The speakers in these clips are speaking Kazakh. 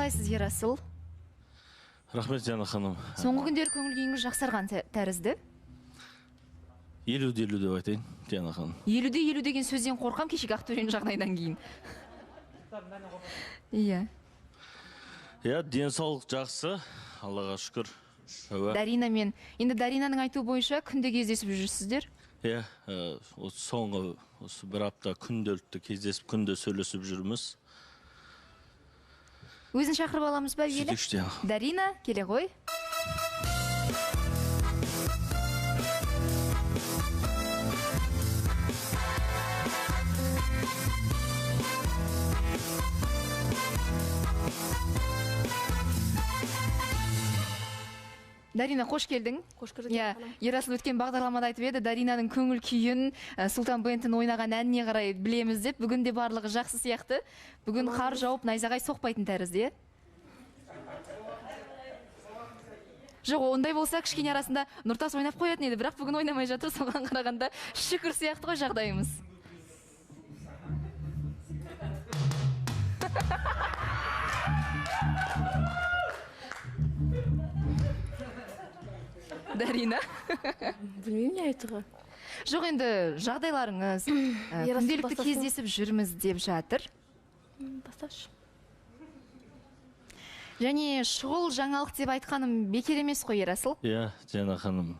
қалайсыз, Ерасыл? Рахмет, Жана ханым. Соңғы күндер көңіл күйіңіз жақсарған тәрізді? 50-50 деп айтайын, Жана ханым. 50-50 деген сөзден қорқам, кешегі Ақтөбенің жағдайдан кейін. Иә. Иә, денсаулық жақсы, Аллаға шүкір. Даринамен, енді Даринаның айтуы бойынша күнде кездесіп жүрсіздер? Иә, соңғы бір апта күнделікті кездесіп, күнде сөйлесіп жүрміз. Өзін шақырып аламыз ба, елі? Дарина, келе ғой. Дарина, қош келдің. Қош көрдік. Ерасыл өткен бағдарламада айтып еді, Даринаның көңіл күйін Султан Бентін ойнаған әніне қарай білеміз деп, бүгін де барлығы жақсы сияқты. Бүгін қар жауып, найзағай соқпайтын тәрізді. Жоқ, ондай болса кішкене арасында Нұртас ойнап қоятын еді, бірақ бүгін ойнамай жатыр, соған қарағанда шүкір сияқты ғой жағдайымыз. Дарина. Білмеймін не айтуға. Жоқ, енді жағдайларыңыз күнделікті кездесіп жүрміз деп жатыр. Басташы. Және шұғыл жаңалық деп айтқаным бекер емес қой, Ерасыл? Иә, Жана ханым.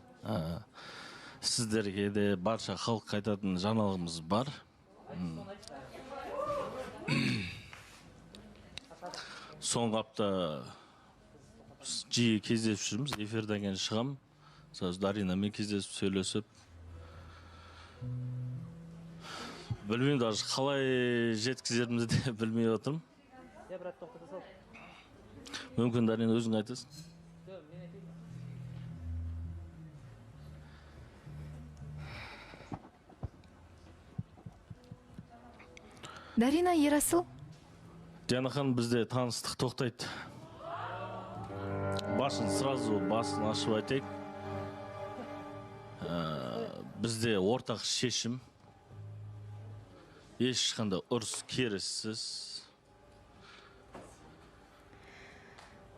Сіздерге де барша халық айтатын жаңалығымыз бар. Соңғы апта жиі кездесіп жүрміз, эфирден кейін шығам. Даринамен кездесіп сөйлесіп. Білмеймін, даже қалай жеткізерімізді де білмей отырмын. Мүмкін Дарина өзің айтасың. Дарина, Ерасыл? Жана ханым, бізде таныстық тоқтайды. Басын ашып айтайық. Бізде ортақ шешім. Ешқандай ұрыс керіссіз.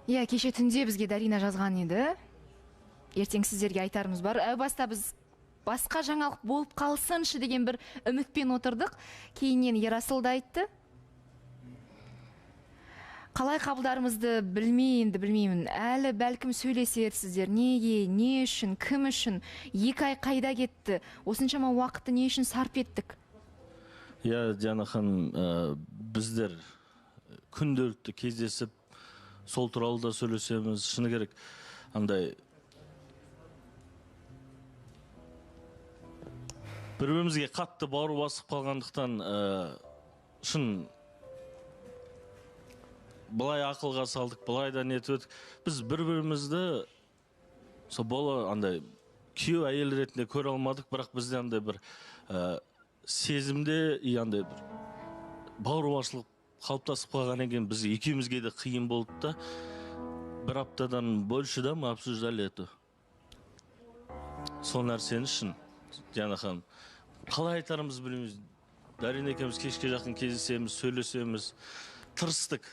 Иә, кеше түнде бізге Дарина жазған еді. Ертең сіздерге айтарымыз бар. Әу баста біз басқа жаңалық болып қалсыншы деген бір үмітпен отырдық. Кейіннен Ерасыл да айтты. Қалай қабылдарымызды білмеймін. Әлі бәлкім сөйлесерсіздер. Неге, не үшін, кім үшін, 2 ай қайда кетті, осыншама уақытты не үшін сарп еттік? Иә, Жана ханым, біздер күнделікті кездесіп, сол туралы да сөйлесеміз. Шыны керек, андай бір-бірімізге қатты бауыр басып қалғандықтан, шын былай ақылға салдық, былай да нетіп өтік. Біз бір-бірімізді андай күйеу әйел ретінде көре алмадық, бірақ бізде андай бір сезімде, андай бір бауырмашылық қалыптасып қалған екен, біз екеумізге де қиын болды да. Бір аптадан больше да мы обсуждали это. Сол нәрсені шын, Жана ханым. Қалай айтарымыз білмейміз. Дарина екеуміз кешке жақын кездесеміз, сөйлесеміз. Тырыстық.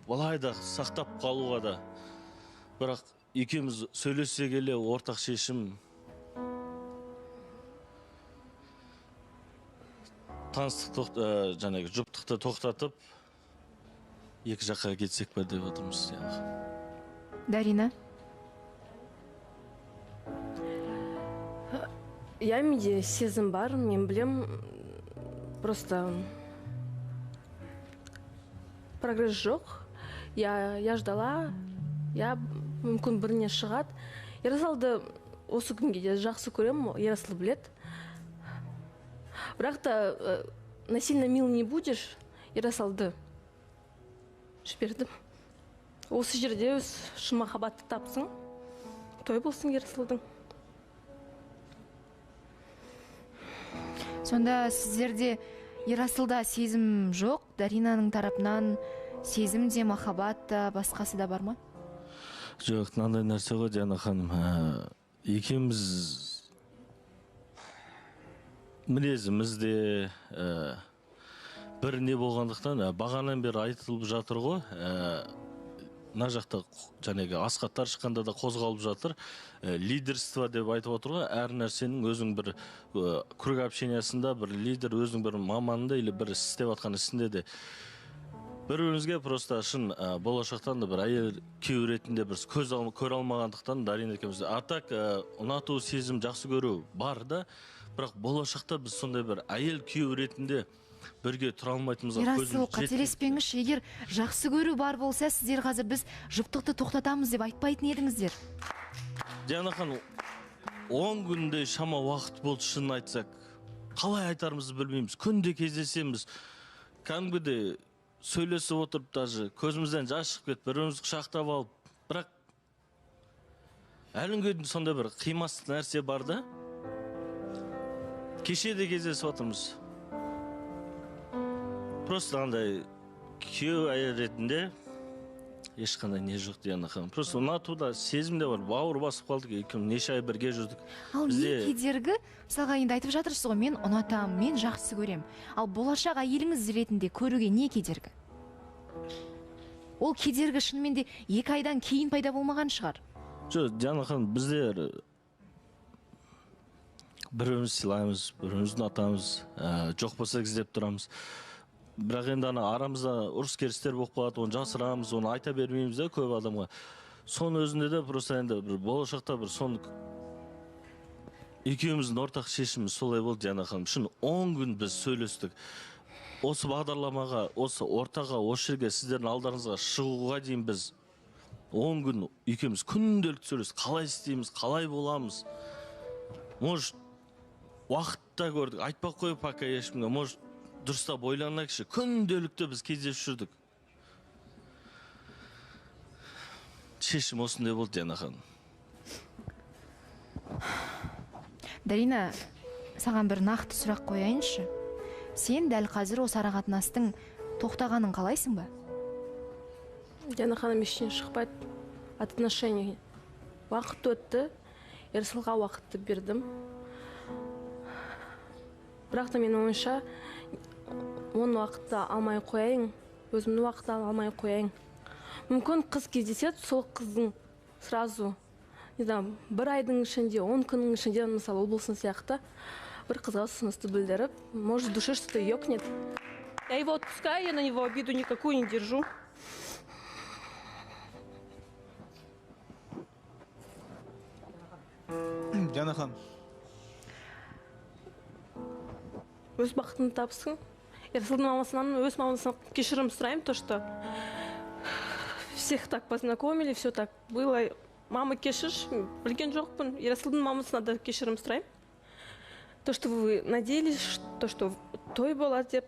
Былай да сақтап қалуға да. Бірақ екеуміз сөйлесе келе ортақ шешім. Таныстық жаңағы жұптықты тоқтатып, екі жаққа кетсек бе деп отырмыз. Дарина? Я менде сезім бар, мен білем, просто прогресс жоқ. Я ждала, мүмкін біріне шығады. Ерасылды осы күнге де жақсы көрем, Ерасыл білет. Бірақ та насильно мил не будешь, Ерасылды жібердім. Осы жерде өз шын махаббатты тапсың, той болсын Ерасылдың. Сонда сіздерде Ерасылда сезім жоқ, Даринаның тарапынан сезім де, махаббат та, басқасы да бар ма? Жоқ, мынандай нәрсе ғой, Жана ханым. Екеуміз мінезімізде, бір не болғандықтан бағанан бері айтылып жатыр ғой, мына жақта жаңағы асхаттар шыққанда да қозғалып жатыр, лидерство деп айтып отыр ғой. Әр нәрсенің өзің бір круг общениясында бір лидер өзің бір маманында или бір істеп жатқан ісінде де бір-бірімізге просто шын болашақтан да бір әйел күйеу ретінде бір көре алмағандықтан Дарина екеуміз. А так ұнату, сезім, жақсы көру бар да, бірақ болашақта біз сондай бір әйел күйеу ретінде бірге тұра алмайтынымызға Ерасыл, қателеспеңізші, егер жақсы көру бар болса, сіздер қазір біз жұптықты тоқтатамыз деп айтпайтын едіңіздер. Дианахан, 10 күндей шама уақыт болды, шынын айтсақ. Қалай айтарымызды білмейміз. Күнде кездесеміз. Кәдімгідей сөйлесіп отырып, даже көзімізден жас шығып кетіп, бірімізді құшақтап алып, бірақ әлі күнге сондай бір қимастық нәрсе бар да. Кеше де кездесіп отырмыз. Просто андай күйеу әйел ретінде ешқандай не жоқ Диана ханым. Просто ұнатуда сезім де бар, бауыр басып қалдық, екеуміз неше ай бірге жүрдік. Ал не кедергі? Мысалға енді айтып жатырсыз ғой, мен ұнатамын, мен жақсы көрем. Ал болашақ әйеліңіз ретінде көруге не кедергі? Ол кедергі шынымен де 2 айдан кейін пайда болмаған шығар. Жоқ, Диана ханым, біздер біріміз сыйлаймыз, біріміз ұнатамыз, жоқ болса іздеп тұрамыз. Бірақ енді арамызда ұрыс керістер болып қалады, оны жасырамыз, оны айта бермейміз да көп адамға. Соның өзінде де просто енді бір болашақта бір соны екеуміздің ортақ шешіміміз солай болды Диана ханым. Шын 10 күн біз сөйлестік. Осы бағдарламаға, осы ортаға, осы жерге сіздердің алдарыңызға шығуға дейін біз 10 күн екеуміз күнделікті сөйлестік. Қалай істейміз, қалай боламыз. Может, уақытта көрдік, айтпақ қойып пока ешкімге, может, дұрыстап ойланайықшы, күнделікті біз кездесіп жүрдік. Шешім осындай болды Диана ханым. Дарина, саған бір нақты сұрақ қояйыншы. Сен дәл қазір осы арақатынастың тоқтағанын қалайсың ба? Диана ханым ештеңе шықпайды. Отношение. Уақыт өтті, Ерасылға уақытты бердім. Бірақ та менің ойымша, оның уақытты алмай қояйын, өзімнің уақытты алмай қояйын. Мүмкін қыз кездеседі, сол қыздың сразу, бір айдың ішінде, 10 күннің ішінде, мысалы, облысын сияқты, бір қызға ұсынысты білдіріп, может, в душе что-то ёкнет. Я его отпускаю, я на него обиду никакую не держу. Диана ханым. Өз бақытын тапсын. Ерасылдың мамасынан, өз мамасынан кешірім сұрайым, то, что всех так познакомили, все так было. Мама, кешірш, білген жоқпын. Ерасылдың мамасына да кешірім сұрайым. То, что вы надеялись, то, что той болады деп.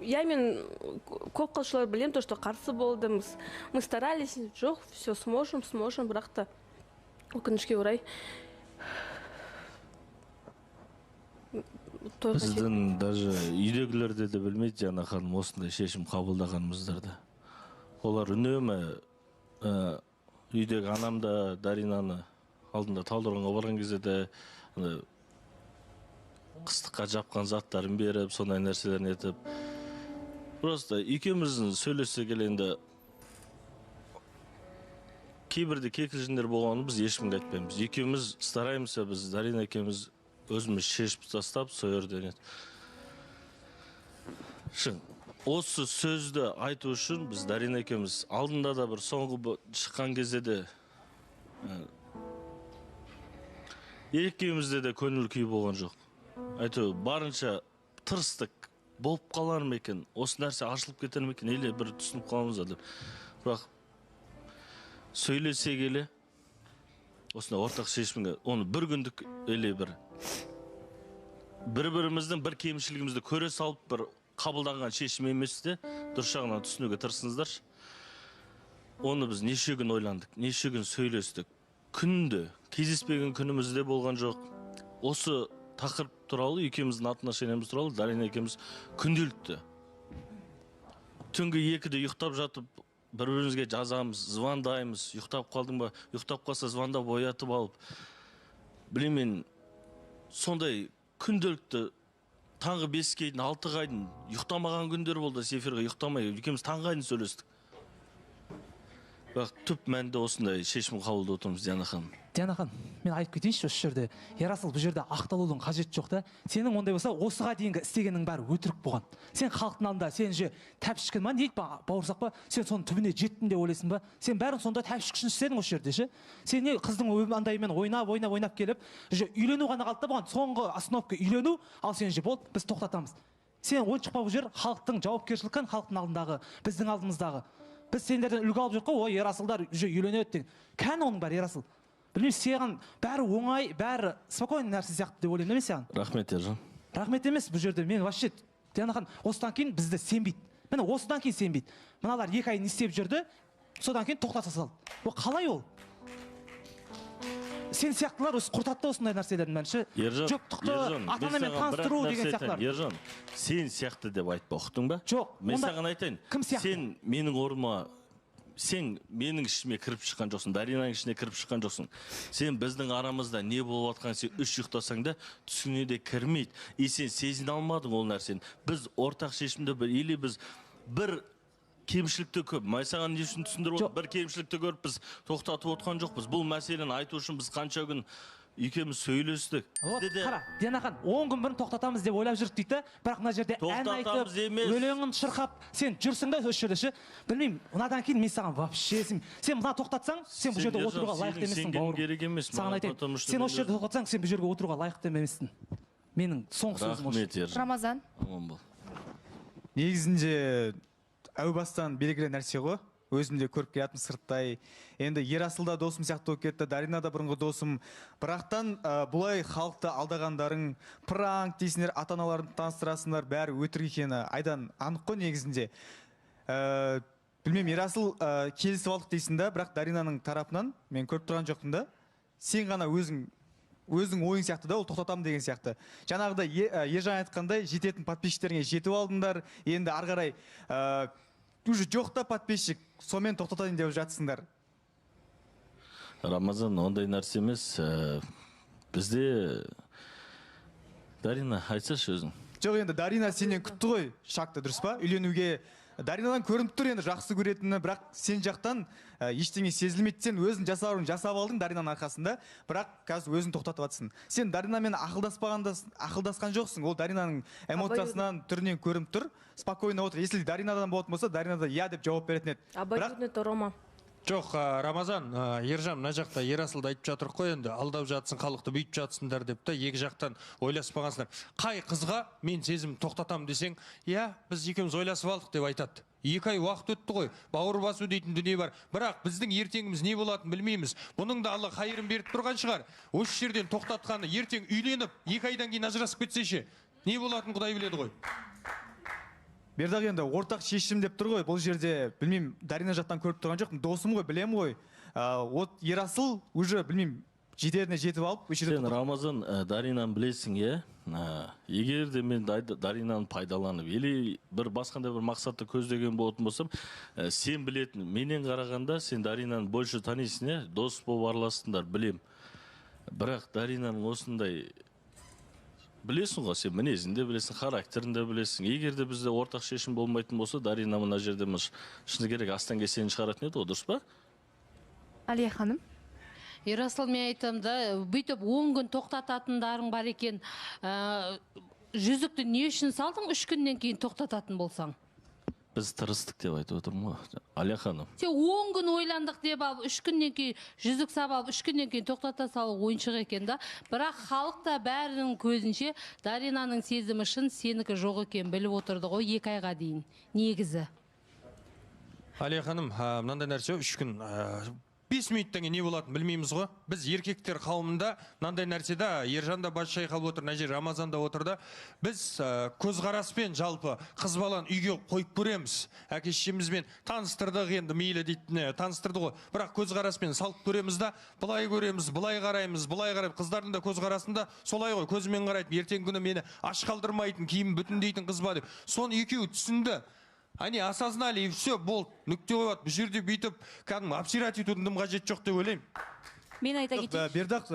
Я мен көп қалшылар білем, то, что қарсы болды. Мы старались, жоқ, все сможем, бірақ та өкінішке орай. Біздің даже үйдегілерде де білмейді Диана ханым осындай шешім қабылдағанымыздарды. Олар үнемі үйдегі анам да Даринаны алдында талдырғанға барған кезде де қыстыққа жапқан заттарын беріп, сондай нәрселерін етіп. Просто екеуміздің сөйлесе келгенде кейбірде кекілжіңдер болғанын біз ешкімге айтпаймыз. Екеуміз стараймыз, біз Дарина екеуміз өзіміз шешіп тастап сойырден еді. Шын, осы сөзді айту үшін біз Дарина екеуміз алдында да бір соңғы шыққан кезде де екеумізде де көңіл күй болған жоқ. Айту, барынша тырыстық болып қалар ма екен, осы нәрсе ашылып кетер ме екен, или бір түсініп қаламыз деп. Бірақ сөйлесе келе, осында ортақ шешімге, оны бір күндік или бір-біріміздің бір кемшілігімізді көре салып, бір қабылданған шешім емес те, дұрыс жағынан түсінуге тырысыңыздаршы. Оны біз неше күн ойландық, неше күн сөйлестік. Күнде, кездеспеген күнімізде болған жоқ. Осы тақырып туралы, екеуміздің отношениямыз туралы, Дарина екеуміз күнделікті. Түнгі 2-де ұйықтап жатып, бір-бірімізге жазамыз, звондаймыз, ұйықтап қалдың ба, ұйықтап қалса звондап оятып алып. Білем, мен сондай күнделікті таңғы 5-ке дейін 6-ға дейін ұйықтамаған күндер болды, Сеферға ұйықтамай екеуміз таңға дейін сөйлестік. Бірақ түп мәнінде осындай шешім қабылдап отырмыз, Диана ханым. Диана ханым, мен айтып кетейінші осы жерде. Ерасыл бұл жерде ақталудың қажеті жоқ та. Сенің ондай болса, осыға дейінгі істегенің бәрі өтірік болған. Сен халықтың алдында сен же тәпішкін ма, не дейді бауырсақ па? Сен соның түбіне жеттің деп ойлайсың ба? Сен бәрін сонда тәпішкін істедің осы жерде ше. Сен не қыздың андаймен ойнап келіп, же үйлену ғана қалды да бұған соңғы остановка үйлену, ал сен же болды, біз тоқтатамыз. Сен ойыншық па бұл жер халықтың жауапкершілігі, халықтың алдындағы, біздің алдымыздағы. Біз сендерден үлгі алып жүрік қой, ой, ерасылдар уже үйленеді деген. Кәні оның бәрі ерасыл. Білмеймін, саған бәрі оңай, бәрі спокойный нәрсе сияқты деп ойлаймын, емес саған? Рахмет, Ержан. Рахмет емес, бұл жерде мен вообще Диана ханым, осыдан кейін бізді сенбейді. Міне осыдан кейін сенбейді. Мыналар 2 ай не істеп жүрді, содан кейін тоқтата салды. Ол қалай ол? Сен сияқтылар осы құртатты осындай нәрселердің бәрін ше. Жоқтықты ата-анамен таныстыру деген сияқтылар. Ержан, сен сияқты деп айтпа, ұқтың ба? Жоқ. Мен саған айтайын. Кім сияқты? Сен менің орныма, сен менің ішіме кіріп шыққан жоқсың, Даринаның ішіне кіріп шыққан жоқсың. Сен біздің арамызда не болып жатқан сен үш ұйықтасаң да түсіңе де кірмейді. И сен сезіне алмадың ол нәрсені. Біз ортақ шешімді или біз бір кемшілікті көп. Майсаған не үшін түсіндіріп отыр? Бір кемшілікті көріп біз тоқтатып отқан жоқпыз. Бұл мәселені айту үшін біз қанша күн екеуміз сөйлестік. Қара, Диана ханым, 10 күн бұрын тоқтатамыз деп ойлап жүрдік дейді, бірақ мына жерде ән айтып, өлеңін шырқап, сен жүрсің да осы жерде ше. Білмеймін, мынадан кейін мен саған вообще сен мына тоқтатсаң, сен бұл жерде отыруға лайықты емессің, бауырым. Саған айтайын, сен осы жерде тоқтатсаң, сен бұл жерге отыруға лайықты емессің. Менің соңғы сөзім осы. Рахмет, Ержан. Рамазан. Аман бол. Негізінде әу бастан белгілі нәрсе ғой. Өзім де көріп келатым сырттай. Енді Ерасыл да досым сияқты болып кетті, Дарина да бұрынғы досым. Бірақтан бұлай халықты алдағандарың, пранк дейсіңдер, ата-аналарын таныстырасыңдар, бәрі өтірік екені айдан анық қой негізінде. Білмеймін, Ерасыл келісіп алдық дейсің да, бірақ Даринаның тарапынан мен көріп тұрған жоқпын да. Сен ғана өзің ойың сияқты да, ол тоқтатам деген сияқты. Жаңағыда Ержан айтқандай жететін подписчиктеріңе жетіп алдыңдар. Енді ары қарай уже жоқ та подписчик, сонымен тоқтатайын деп жатсыңдар. Рамазан, ондай нәрсе емес. Бізде Дарина, айтсашы өзің. Жоқ, енді Дарина сенен күтті ғой шақты, дұрыс па? Үйленуге Даринадан көрініп тұр енді жақсы көретіні, бірақ сен жақтан ештеңе сезілмейді. Сен өзің жасап алдың Даринаның арқасында, бірақ қазір өзің тоқтатып жатсың. Сен Даринамен ақылдасқан жоқсың. Ол Даринаның эмоциясынан, түрінен көрініп тұр. Спокойно отыр. Если Даринадан болатын болса, Дарина да я деп жауап беретін еді. Обоюдный Рома. Жоқ, Рамазан, Ержан, мына жақта Ерасылды айтып жатыр қой енді, алдап жатсын, халықты бүйтіп жатсыңдар деп та, екі жақтан ойласпағансыңдар. Қай қызға мен сезім тоқтатам десең, иә, біз екеуміз ойласып алдық деп айтады. 2 ай уақыт өтті ғой, бауыр басу дейтін дүние бар. Бірақ біздің ертеңіміз не болатынын білмейміз. Бұның да Алла қайырын беріп тұрған шығар. Осы жерден тоқтатқаны ертең үйленіп, 2 айдан кейін ажырасып кетсе ше, не болатынын Құдай біледі ғой. Бердақ енді ортақ шешім деп тұр ғой, бұл жерде білмеймін, Дарина жақтан көріп тұрған жоқпын, досым ғой, білем ғой. Ерасыл уже білмеймін, жетеріне жетіп алып, сен Рамазан Даринаны білесің, е? Егер де мен Даринаны пайдаланып, или бір басқандай бір мақсатты көздеген болатын болсам, сен білетін, менен қарағанда сен Даринаны больше танисың, е? Дос болып араластыңдар, білем. Бірақ Даринаның осындай білесің ғой, сен мінезін де білесің, характерін де білесің. Егер де бізде ортақ шешім болмайтын болса, Дарина мына жерде шыны керек астан кесені шығаратын еді, дұрыс па? Алия ханым. Ерасыл, мен айтам да, бүйтіп 10 күн тоқтататындарың бар екен. Жүзікті не үшін салдың, 3 күннен кейін тоқтататын болсаң? Біз тырыстық деп айтып отырмын ғой, Алия ханым. Сен 10 күн ойландық деп алып, 3 күннен кейін жүзік сап алып, 3 күннен кейін тоқтата салу ойыншық екен да. Бірақ халықта бәрінің көзінше Даринаның сезімі шын, сенікі жоқ екен біліп отырды ғой 2 айға дейін. Негізі. Алия ханым, мынандай нәрсе 3 күн 5 минуттан кейін не болатынын білмейміз ғой. Біз еркектер қауымында мынандай нәрседе Ержан да бас шайқап отыр, мына жер Рамазан да отыр да. Біз көзқараспен жалпы қыз баланы үйге қойып көреміз. Әке-шешемізбен таныстырдық енді мейлі дейтін таныстырды ғой. Бірақ көзқараспен салып көреміз да, былай көреміз, былай қараймыз, былай қараймыз. Қыздардың да көзқарасында солай ғой, көзімен қарайды. Ертең күні мені аш қалдырмайтын, киім бүтіндейтін қыз ба деп. Соны екеуі түсінді. Они осознали, и все, болды, нүкте қойып, бұл жерде бүйтіп, кәдімгі обсирать етудің қажет жоқ деп ойлаймын. Мен айта кетейін. Бердақ,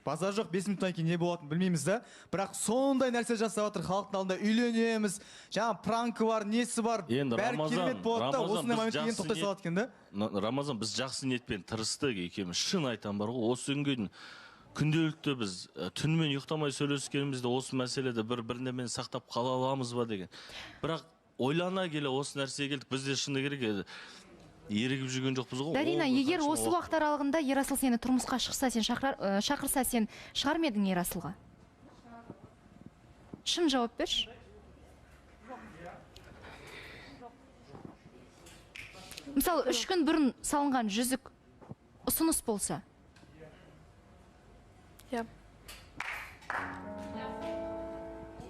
базар жоқ, 5 минуттан кейін не болатынын білмейміз да. Бірақ сондай нәрсе жасап жатыр халықтың алдында, үйленеміз, жаңа пранкі бар, несі бар, Енді бәрі керемет болады да, осындай біз моментке кейін тоқтай салады екен да. Рамазан, біз жақсы ниетпен тырыстық екеуміз, шын айтам бар ғой, осы күнге дейін күнделікті біз түнімен ұйықтамай сөйлескенімізде осы мәселеде бір-бірінен сақтап қала аламыз ба деген. Бірақ ойлана келе осы нәрсеге келдік, бізде шыны керек еді. Ерігіп жүрген жоқпыз ғой. Дарина, егер осы уақыт аралығында Ерасыл сені тұрмысқа шақырса, сен шығар ма едің Ерасылға? Шын жауап берші. Мысалы, 3 күн бұрын салынған жүзік ұсыныс болса. Иә.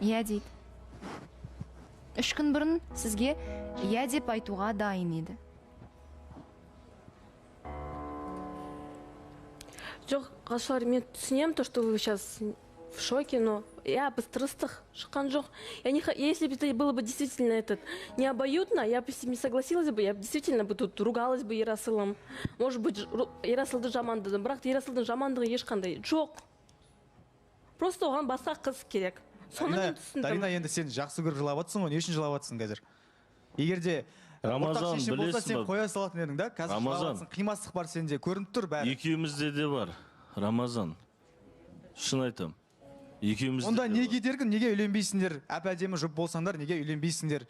Иә дейді. 3 күн бұрын сізге иә деп айтуға дайын еді. Жоқ, Ғашуар, мен түсінемін то, что вы сейчас в шоке, но я бы тырыстық шыққан жоқ. Если бы это было бы действительно не обоюдно, я бы с ним не согласилась бы, я бы действительно бы тут ругалась бы Ерасылым. Может быть, Ерасылды жамандадым, бірақ Ерасылдың жамандығы ешқандай жоқ. Просто оған басқа қыз керек. Соны мен түсіндім. Дарина, енді сен жақсы көріп жылап жатсың ғой, не үшін жылап жатсың қазір? Егерде Рамазан, ортақ шешім болса, сен білесің ба? қоя салатын едің да, қазір жылап жатсың, қимастық бар сенде, көрініп тұр бәрі. Екеумізде де бар, Рамазан. Шын айтам. Екеумізде Онда де не бар. кедергі, неге үйленбейсіңдер? Әп-әдемі жұп болсаңдар, неге үйленбейсіңдер?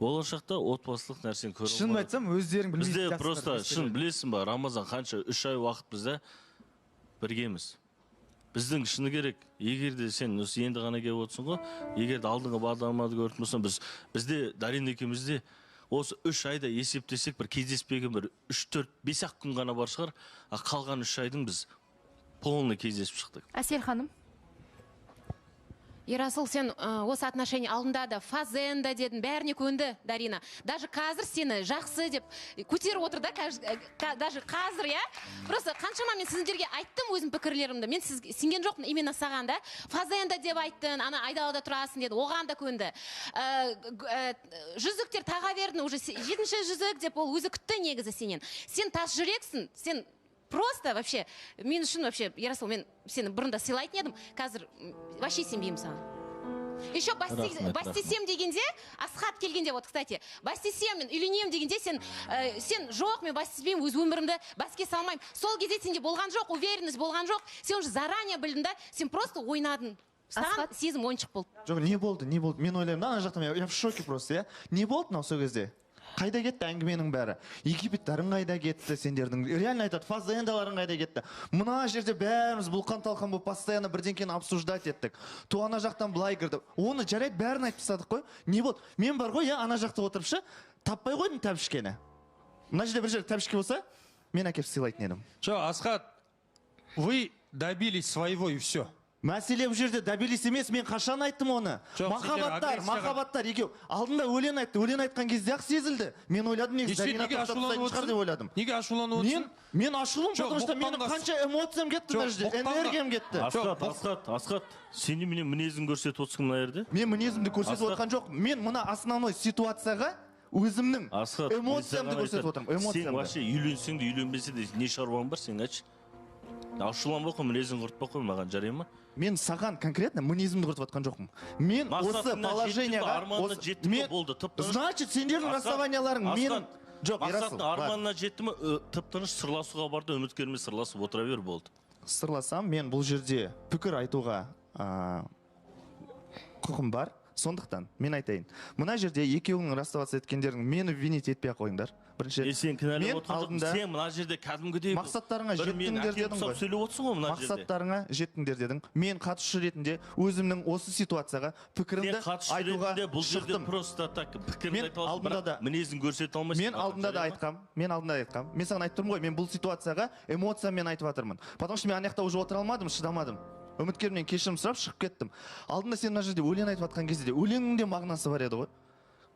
Болашақта отбасылық нәрсені көріп Шын айтсам, өздерің білмейсіңдер. бізде просто шын білесің ба, Рамазан, қанша 3 ай уақыт бізде біргеміз. Біздің шыны керек, егерде сен осы енді ғана келіп отырсың ғой, егерде алдыңғы бағдарламада көретін болсаң, бізде Дарина екеумізде осы 3 айда есептесек бір кездеспеген бір 3-4-5 күн ғана бар шығар, қалған 3 айдың біз полный кездесіп шықтық. Әсел ханым. Ерасыл, сен осы отношение алдында да фазенда дедің, бәріне көнді, Дарина. Даже қазір сені жақсы деп көтеріп отыр да, даже қазір, я. Просто қаншама мен сіздерге айттым өзім пікірлерімді. Мен сенген жоқпын именно саған да. Фазенда деп айттың, ана айдалада тұрасың деді, оған да көнді. Жүзіктер таға бердің, уже 7-ші жүзік деп ол өзі күтті негізі сенен. Сен тас жүрексің, сен просто вообще, мен үшін вообще, Ерасыл, мен сені бұрында сыйлайтын едім, қазір вообще сенбеймін саған. Еще бастесем дегенде, Асхат келгенде, вот, кстати, бастесем, мен үйленем дегенде, сен жоқ, мен бастеспеймін, өз өмірімді баске салмаймын. Сол кезде сенде болған жоқ, уверенность болған жоқ, сен уже заранее білдің да, сен просто ойнадың. Саған сезім ойыншық болды. Жоқ, не болды? Мен ойлаймын да, ана жақтан я в шоке просто, я. Не болды мынау сол кезде? Қайда кетті әңгіменің бәрі? Египеттарың қайда кетті сендердің? Реально айтады, фазендаларың қайда кетті? Мына жерде бәріміз бұлқан-талқан болып постоянно бірдеңкені обсуждать еттік. То ана жақтан былай кірді. Оны жарайды, бәрін айтып тастадық қой. Не болды? Мен бар ғой, ана жақта отырыпшы, таппай қойдым тәбішкені. Мына жерде бір жерде тәбішке болса, мен әкеп сыйлайтын едім. Что, Асхат, вы добились своего и все. Мәселе бұл жерде добились емес, мен қашан айттым оны? Махаббаттар екеу. Алдында өлең айтты, өлең айтқан кезде ақ сезілді. Мен ойладым, негізі Дарина тоқтатпайтын шығар деп ойладым. Неге ашуланып отырсың? Мен ашулым, потому что менің қанша эмоциям кетті мына жерде, энергиям кетті. Асхат, сен менен мінезін көрсетіп отырсың мына жерде? Мен мінезімді көрсетіп отқан жоқ. Мен мына основной ситуацияға өзімнің эмоциямды көрсетіп отырмын. Сен вообще үйленсең де үйленбесе де не шаруаң бар, сен айтшы. Ашуланбай қой, мінезін құртпай қой, маған жарай ма? Мен саған конкретно мінезімді құртып отқан жоқпын. Мен осы положенияға... Значит, сендердің расставанияларың менің... Жоқ, Ерасыл. Арманына жетті ме, тып-тыныш сырласуға барды, үміткермен сырласып отыра бер болды. Сырласам, мен бұл жерде пікір айтуға құқым бар. Сондықтан, мен айтайын. Мына жерде екеуінің расставаться еткендерін мені винить етпей қойыңдар. Бірінші, сен кінәлап отырдың, сен мына жерде кәдімгідей мақсаттарыңа жеттіңдер дедің ғой. Мақсаттарыңа жеттіңдер дедің. Мен қатысушы ретінде өзімнің осы ситуацияға пікірімді айтуға шықтым. Мен алдында да мінезін көрсете алмайсың. Мен алдында да айтқам. Мен саған айтып тұрмын ғой, мен бұл ситуацияға эмоциямен айтып жатырмын. Потому что мен ана жақта уже отыра алмадым, шыдамадым. Үміткерімнен кешірім сұрап шығып кеттім. Алдында сен мына жерде өлең айтып жатқан кезде де өлеңнің де мағынасы бар еді ғой.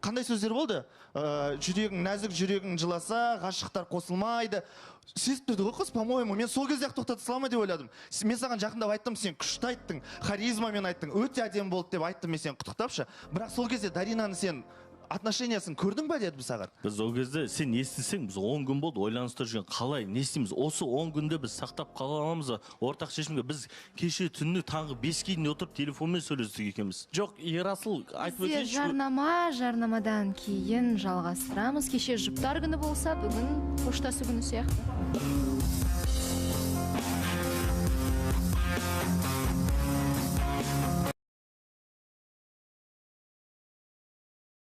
Қандай сөздер болды? Жүрегің нәзік, жүрегің жыласа, ғашықтар қосылмайды. Сезіп тұрды ғой қыз, по-моему, мен сол кезде ақ тоқтата салама деп ойладым. Мен саған жақындап айттым, сен күшті айттың, харизмамен айттың, өте әдемі болды деп айттым, мен сен құттықтапшы. Бірақ сол кезде Даринаны сен отношениясын көрдің ба дедім саған. Біз ол кезде сен естісең, біз 10 күн болды ойланыстырып жүрген, қалай не істейміз? Осы 10 күнде біз сақтап қала аламыз ба? Ортақ шешімге біз кеше түнні таңғы 5-ге дейін отырып телефонмен сөйлестік екенбіз. Жоқ, Ерасыл айтып Бізде өтейінші. жарнамадан кейін жалғастырамыз. Кеше жұптар күні болса, бүгін поштасы күні сияқты.